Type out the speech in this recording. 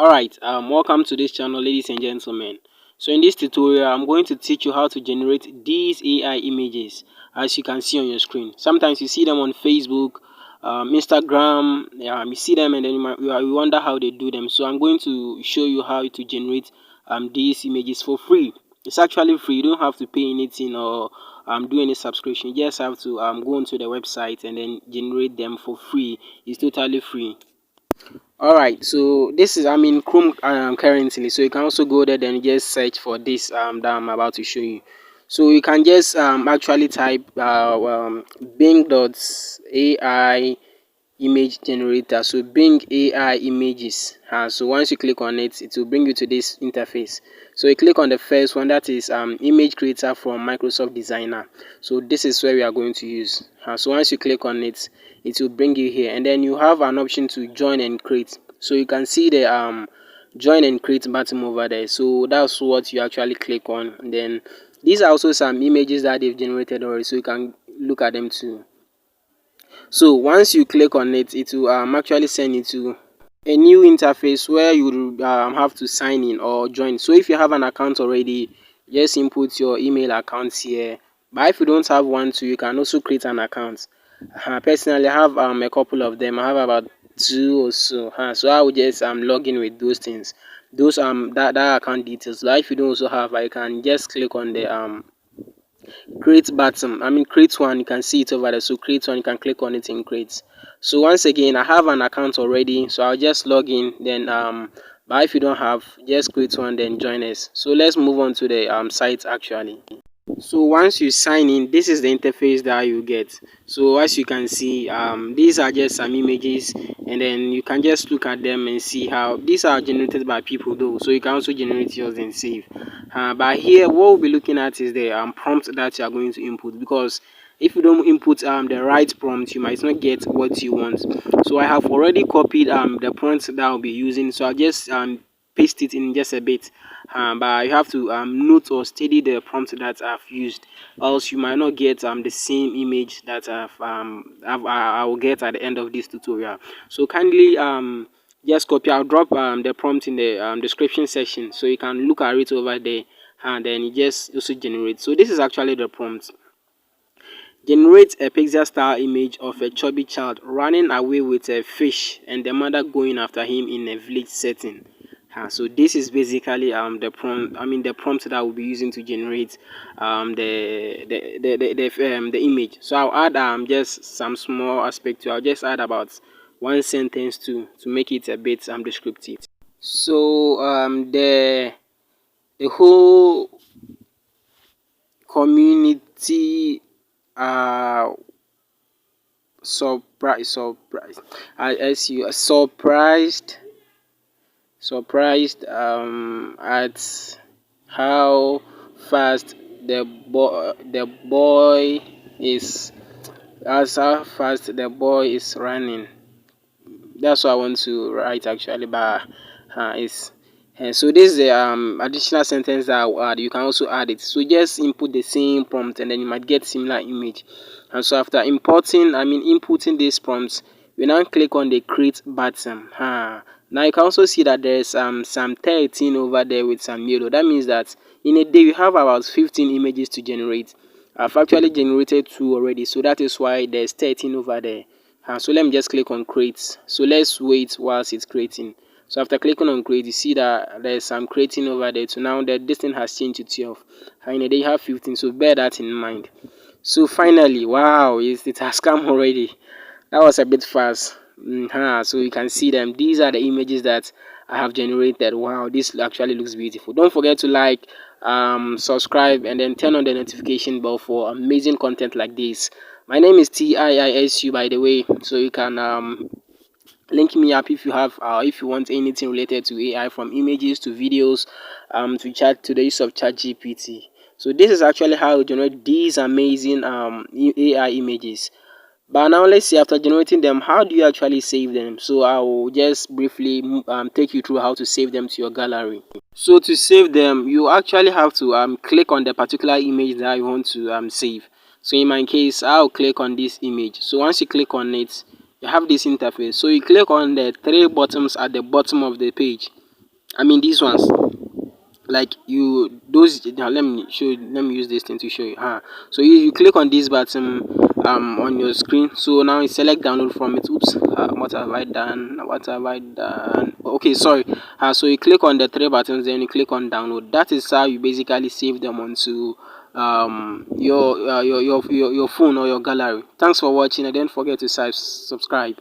Alright, welcome to this channel, ladies and gentlemen. So in this tutorial, I'm going to teach you how to generate these AI images, as you can see on your screen. Sometimes you see them on Facebook, Instagram, you see them and then you wonder how they do them. So I'm going to show you how to generate these images for free. It's actually free. You don't have to pay anything or do any subscription. You just have to go onto the website and then generate them for free. It's totally free. All right, so this is I'm in Chrome currently, so you can also go there and just search for this that I'm about to show you. So you can just actually type bing.ai image generator. So Bing AI images. So once you click on it, it will bring you to this interface. So you click on the first one, that is image creator from Microsoft Designer. So this is where we are going to use. So once you click on it, it will bring you here, and then you have an option to join and create. So you can see the join and create button over there. So that's what you actually click on. And then these are also some images that they've generated already, so you can look at them too. So once you click on it, it will actually send you to a new interface where you have to sign in or join. So if you have an account already, just input your email account here. But if you don't have one too, you can also create an account. Personally, I have a couple of them. I have about two or so. So I will just log in with those things. Those that account details. But if you don't also have, I can just click on the create button. Create one. You can see it over there. So create one, you can click on it and create. So once again, I have an account already, so I'll just log in. Then but if you don't have, just create one, then join us. So let's move on to the site actually. So once you sign in, this is the interface that you get. So as you can see, these are just some images, and then you can just look at them and see how these are generated by people though. So you can also generate yours and save. But here what we'll be looking at is the prompt that you are going to input, because if you don't input the right prompt, you might not get what you want. So I have already copied the prompt that I'll be using, so I'll just paste it in just a bit. But you have to note or study the prompt that I've used, else you might not get the same image that I will get at the end of this tutorial. So kindly just copy. I'll drop the prompt in the description section, so you can look at it over there, and then you just also generate. So this is actually the prompt. Generate a pixel style image of a chubby child running away with a fish and the mother going after him in a village setting. So this is basically the prompt. The prompt that we'll be using to generate the image. So I'll add just some small aspect to. I'll just add about one sentence to make it a bit descriptive. So the whole community surprised as you are surprised at how fast the boy is how fast the boy is running. That's what I want to write actually, but it's so this is the additional sentence that I'll add. You can also add it. So just input the same prompt and then you might get similar image. And so after inputting this prompt, you now click on the create button. Now you can also see that there's some 13 over there with some yellow. That means that in a day you have about 15 images to generate. I've actually generated 2 already, so that is why there's 13 over there. So let me just click on create. So let's wait whilst it's creating. So after clicking on create, you see that there's some creating over there. So now that this thing has changed to 12. And in a day you have 15, so bear that in mind. So finally, wow, it has come already. That was a bit fast. So you can see them. These are the images that I have generated. Wow, this actually looks beautiful. Don't forget to like, subscribe, and then turn on the notification bell for amazing content like this. My name is TIISU, by the way, so you can link me up if you have if you want anything related to AI, from images to videos, to chat, to the use of ChatGPT. So this is actually how you generate these amazing AI images. But now let's see, after generating them, how do you actually save them? So I will just briefly take you through how to save them to your gallery. So to save them, you actually have to click on the particular image that you want to save. So in my case, I'll click on this image. So once you click on it, you have this interface. So you click on the 3 buttons at the bottom of the page. I mean these ones, like you those now let me use this thing to show you. So you click on this button on your screen. So now you select download from it. Oops, what have I done? What have I done? Okay, sorry. So you click on the three buttons, then you click on download. That is how you basically save them onto your phone or your gallery. Thanks for watching, and don't forget to subscribe.